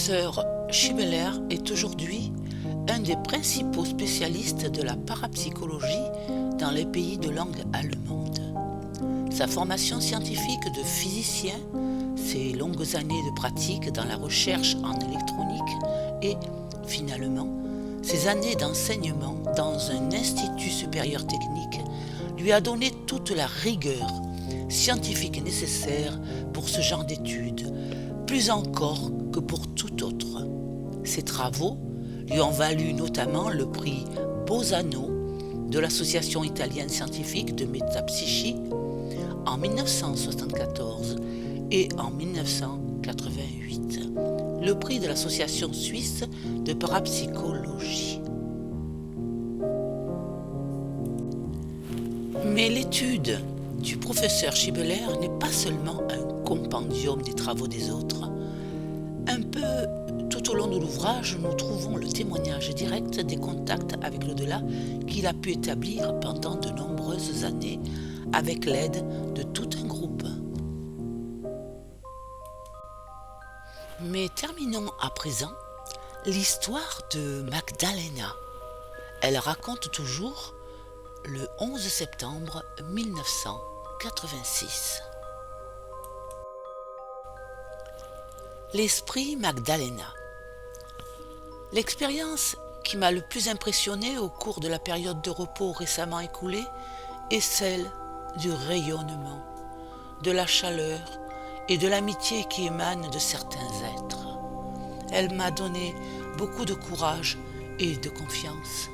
professeur Schibeler est aujourd'hui un des principaux spécialistes de la parapsychologie dans les pays de langue allemande. Sa formation scientifique de physicien, ses longues années de pratique dans la recherche en électronique et, finalement, ses années d'enseignement dans un institut supérieur technique lui a donné toute la rigueur scientifique nécessaire pour ce genre d'études, plus encore que pour tout autre. Ses travaux lui ont valu notamment le prix Bosano de l'Association italienne scientifique de métapsychie en 1974 et en 1988, le prix de l'Association suisse de parapsychologie. Mais l'étude du professeur Schibeler n'est pas seulement un compendium des travaux des autres. Un peu tout au long de l'ouvrage, nous trouvons le témoignage direct des contacts avec l'au-delà qu'il a pu établir pendant de nombreuses années avec l'aide de tout un groupe. Mais terminons à présent l'histoire de Magdalena. Elle raconte toujours le 11 septembre 1986. L'esprit Magdalena. L'expérience qui m'a le plus impressionné au cours de la période de repos récemment écoulée est celle du rayonnement, de la chaleur et de l'amitié qui émanent de certains êtres. Elle m'a donné beaucoup de courage et de confiance.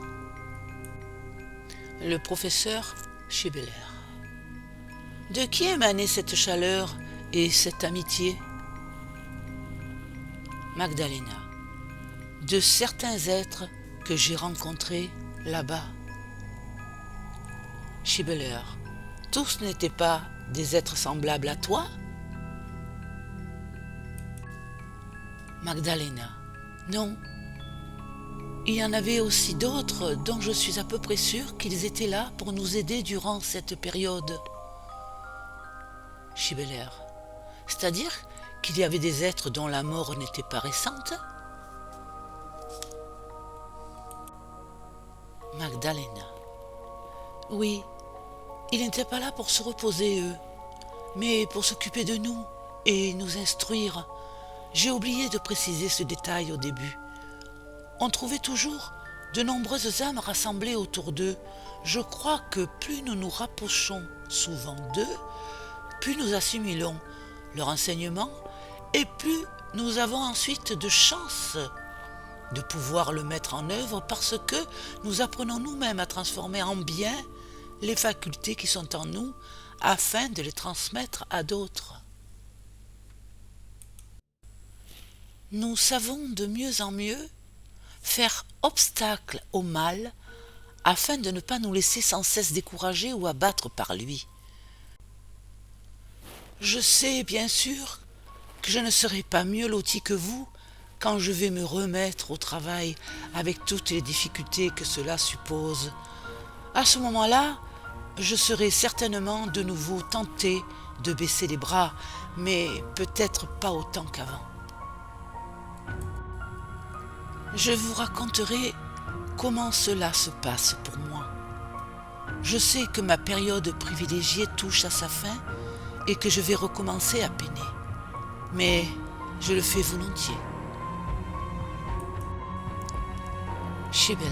Le professeur Schibeler. De qui émanait cette chaleur et cette amitié? Magdalena. De certains êtres que j'ai rencontrés là-bas. Schibeler. Tous n'étaient pas des êtres semblables à toi? Magdalena. Non. Il y en avait aussi d'autres dont je suis à peu près sûre qu'ils étaient là pour nous aider durant cette période. Schibeler. C'est-à-dire qu'il y avait des êtres dont la mort n'était pas récente? Magdalena. Oui, ils n'étaient pas là pour se reposer, eux, mais pour s'occuper de nous et nous instruire. J'ai oublié de préciser ce détail au début. On trouvait toujours de nombreuses âmes rassemblées autour d'eux. Je crois que plus nous nous rapprochons souvent d'eux, plus nous assimilons leur enseignement et plus nous avons ensuite de chances de pouvoir le mettre en œuvre parce que nous apprenons nous-mêmes à transformer en bien les facultés qui sont en nous afin de les transmettre à d'autres. Nous savons de mieux en mieux faire obstacle au mal afin de ne pas nous laisser sans cesse décourager ou abattre par lui. Je sais bien sûr que je ne serai pas mieux loti que vous quand je vais me remettre au travail avec toutes les difficultés que cela suppose. À ce moment-là, je serai certainement de nouveau tenté de baisser les bras, mais peut-être pas autant qu'avant. Je vous raconterai comment cela se passe pour moi. Je sais que ma période privilégiée touche à sa fin et que je vais recommencer à peiner. Mais je le fais volontiers. Schibeler.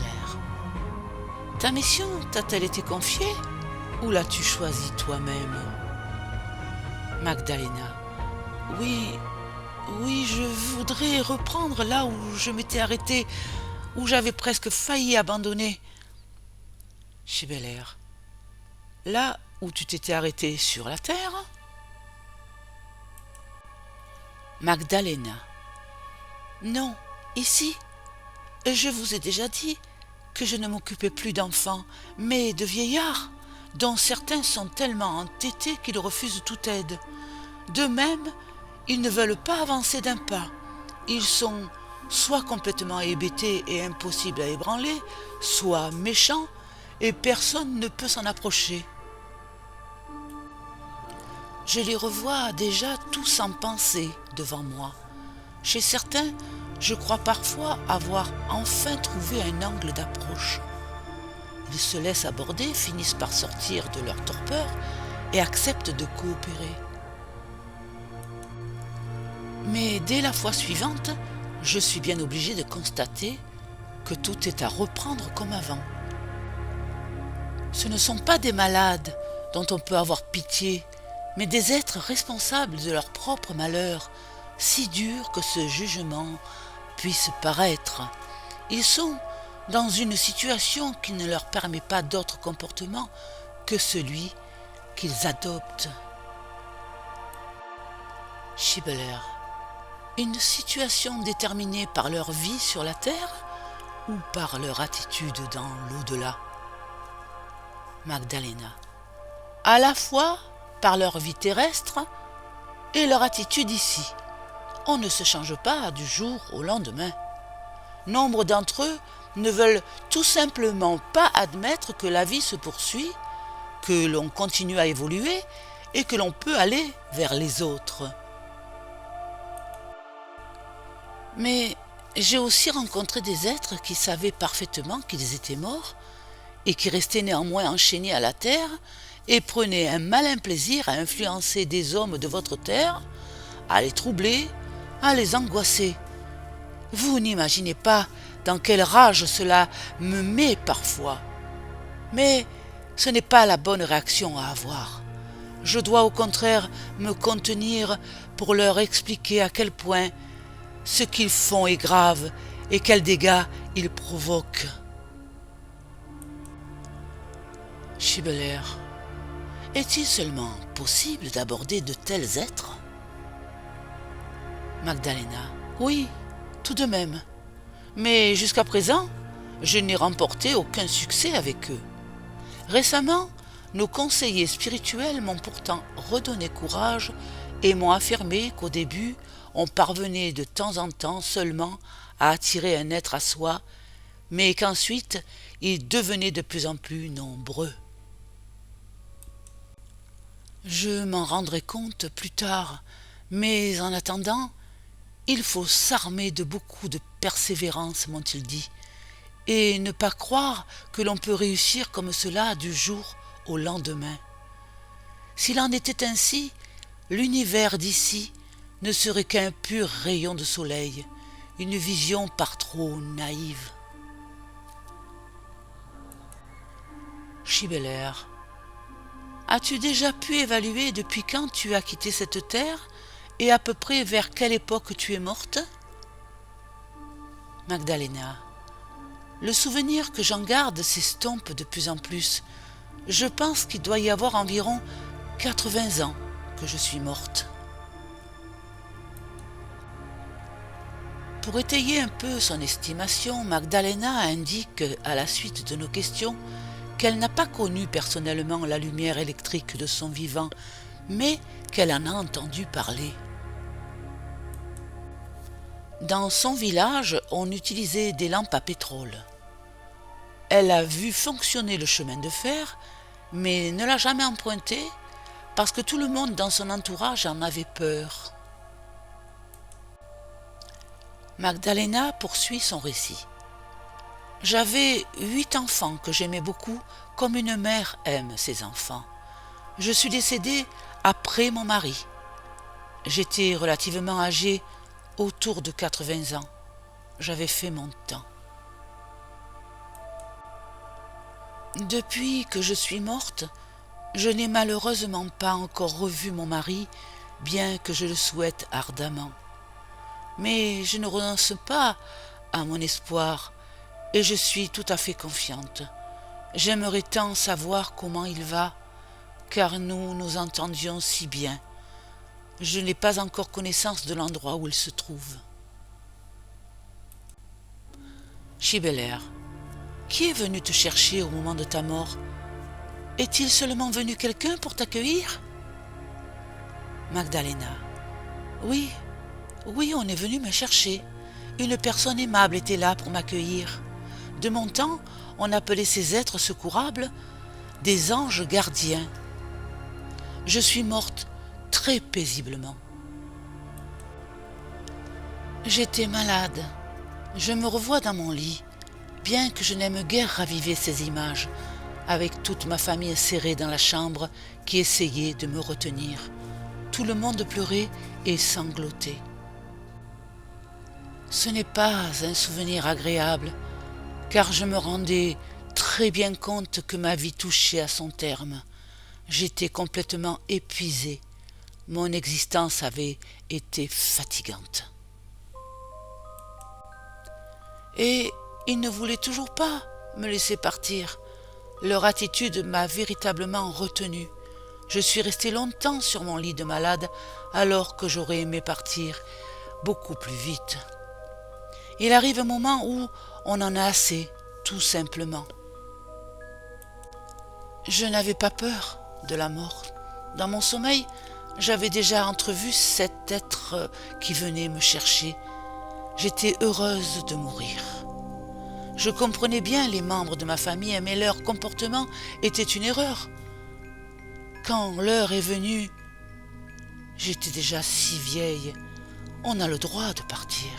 Ta mission t'a-t-elle été confiée ou l'as-tu choisie toi-même? Magdalena. Oui, je voudrais reprendre là où je m'étais arrêtée, où j'avais presque failli abandonner. Schibeler. Là où tu t'étais arrêtée sur la terre? Magdalena. Non, ici. Je vous ai déjà dit que je ne m'occupais plus d'enfants, mais de vieillards, dont certains sont tellement entêtés qu'ils refusent toute aide. De même, ils ne veulent pas avancer d'un pas. Ils sont soit complètement hébétés et impossibles à ébranler, soit méchants et personne ne peut s'en approcher. Je les revois déjà tous en pensée devant moi. Chez certains, je crois parfois avoir enfin trouvé un angle d'approche. Ils se laissent aborder, finissent par sortir de leur torpeur et acceptent de coopérer. Mais dès la fois suivante, je suis bien obligé de constater que tout est à reprendre comme avant. Ce ne sont pas des malades dont on peut avoir pitié, mais des êtres responsables de leur propre malheur, si dur que ce jugement puisse paraître. Ils sont dans une situation qui ne leur permet pas d'autre comportement que celui qu'ils adoptent. Schibler. Une situation déterminée par leur vie sur la terre ou par leur attitude dans l'au-delà? Magdalena. À la fois par leur vie terrestre et leur attitude ici. On ne se change pas du jour au lendemain. Nombre d'entre eux ne veulent tout simplement pas admettre que la vie se poursuit, que l'on continue à évoluer et que l'on peut aller vers les autres. Mais j'ai aussi rencontré des êtres qui savaient parfaitement qu'ils étaient morts et qui restaient néanmoins enchaînés à la terre et prenaient un malin plaisir à influencer des hommes de votre terre, à les troubler, à les angoisser. Vous n'imaginez pas dans quelle rage cela me met parfois. Mais ce n'est pas la bonne réaction à avoir. Je dois au contraire me contenir pour leur expliquer à quel point ce qu'ils font est grave et quels dégâts ils provoquent. Schibler. Est-il seulement possible d'aborder de tels êtres? Magdalena. Oui, tout de même. Mais jusqu'à présent, je n'ai remporté aucun succès avec eux. Récemment, nos conseillers spirituels m'ont pourtant redonné courage et m'ont affirmé qu'au début, on parvenait de temps en temps seulement à attirer un être à soi, mais qu'ensuite, ils devenaient de plus en plus nombreux. Je m'en rendrai compte plus tard, mais en attendant, il faut s'armer de beaucoup de persévérance, m'ont-ils dit, et ne pas croire que l'on peut réussir comme cela du jour au lendemain. S'il en était ainsi, l'univers d'ici ne serait qu'un pur rayon de soleil, une vision par trop naïve. Schibler. As-tu déjà pu évaluer depuis quand tu as quitté cette terre et à peu près vers quelle époque tu es morte? Magdalena. Le souvenir que j'en garde s'estompe de plus en plus. Je pense qu'il doit y avoir environ 80 ans que je suis morte. Pour étayer un peu son estimation, Magdalena indique à la suite de nos questions qu'elle n'a pas connu personnellement la lumière électrique de son vivant, mais qu'elle en a entendu parler. Dans son village, on utilisait des lampes à pétrole. Elle a vu fonctionner le chemin de fer, mais ne l'a jamais emprunté parce que tout le monde dans son entourage en avait peur. Magdalena poursuit son récit. J'avais 8 enfants que j'aimais beaucoup comme une mère aime ses enfants. Je suis décédée après mon mari. J'étais relativement âgée, autour de 80 ans. J'avais fait mon temps. Depuis que je suis morte, je n'ai malheureusement pas encore revu mon mari, bien que je le souhaite ardemment. Mais je ne renonce pas à mon espoir et je suis tout à fait confiante. J'aimerais tant savoir comment il va, car nous nous entendions si bien. Je n'ai pas encore connaissance de l'endroit où il se trouve. Schibler. Qui est venu te chercher au moment de ta mort? Est-il seulement venu quelqu'un pour t'accueillir? Magdalena. Oui, on est venu me chercher. Une personne aimable était là pour m'accueillir. De mon temps, on appelait ces êtres secourables des anges gardiens. Je suis morte très paisiblement. J'étais malade. Je me revois dans mon lit, bien que je n'aime guère raviver ces images, avec toute ma famille serrée dans la chambre qui essayait de me retenir. Tout le monde pleurait et sanglotait. Ce n'est pas un souvenir agréable, car je me rendais très bien compte que ma vie touchait à son terme. J'étais complètement épuisé. Mon existence avait été fatigante. Et ils ne voulaient toujours pas me laisser partir. Leur attitude m'a véritablement retenu. Je suis resté longtemps sur mon lit de malade alors que j'aurais aimé partir beaucoup plus vite. Il arrive un moment où on en a assez, tout simplement. Je n'avais pas peur de la mort. Dans mon sommeil, j'avais déjà entrevu cet être qui venait me chercher. J'étais heureuse de mourir. Je comprenais bien les membres de ma famille, mais leur comportement était une erreur. Quand l'heure est venue, j'étais déjà si vieille. On a le droit de partir.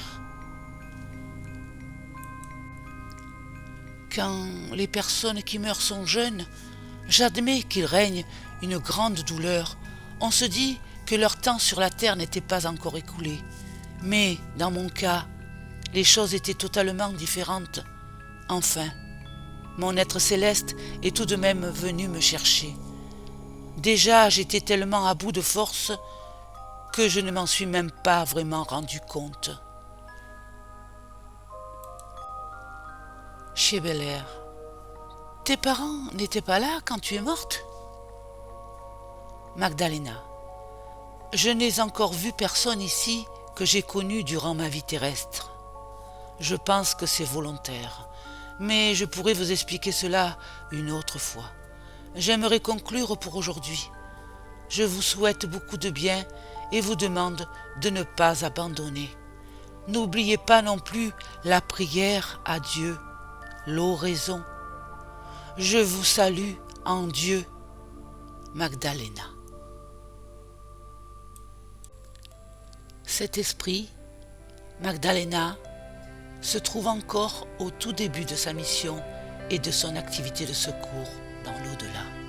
Quand les personnes qui meurent sont jeunes, j'admets qu'il règne une grande douleur. On se dit que leur temps sur la terre n'était pas encore écoulé. Mais, dans mon cas, les choses étaient totalement différentes. Enfin, mon être céleste est tout de même venu me chercher. Déjà, j'étais tellement à bout de force que je ne m'en suis même pas vraiment rendu compte. Chez Belair, tes parents n'étaient pas là quand tu es morte? Magdalena, je n'ai encore vu personne ici que j'ai connu durant ma vie terrestre. Je pense que c'est volontaire, mais je pourrais vous expliquer cela une autre fois. J'aimerais conclure pour aujourd'hui. Je vous souhaite beaucoup de bien et vous demande de ne pas abandonner. N'oubliez pas non plus la prière à Dieu, l'oraison. Je vous salue en Dieu, Magdalena. Cet esprit, Magdalena, se trouve encore au tout début de sa mission et de son activité de secours dans l'au-delà.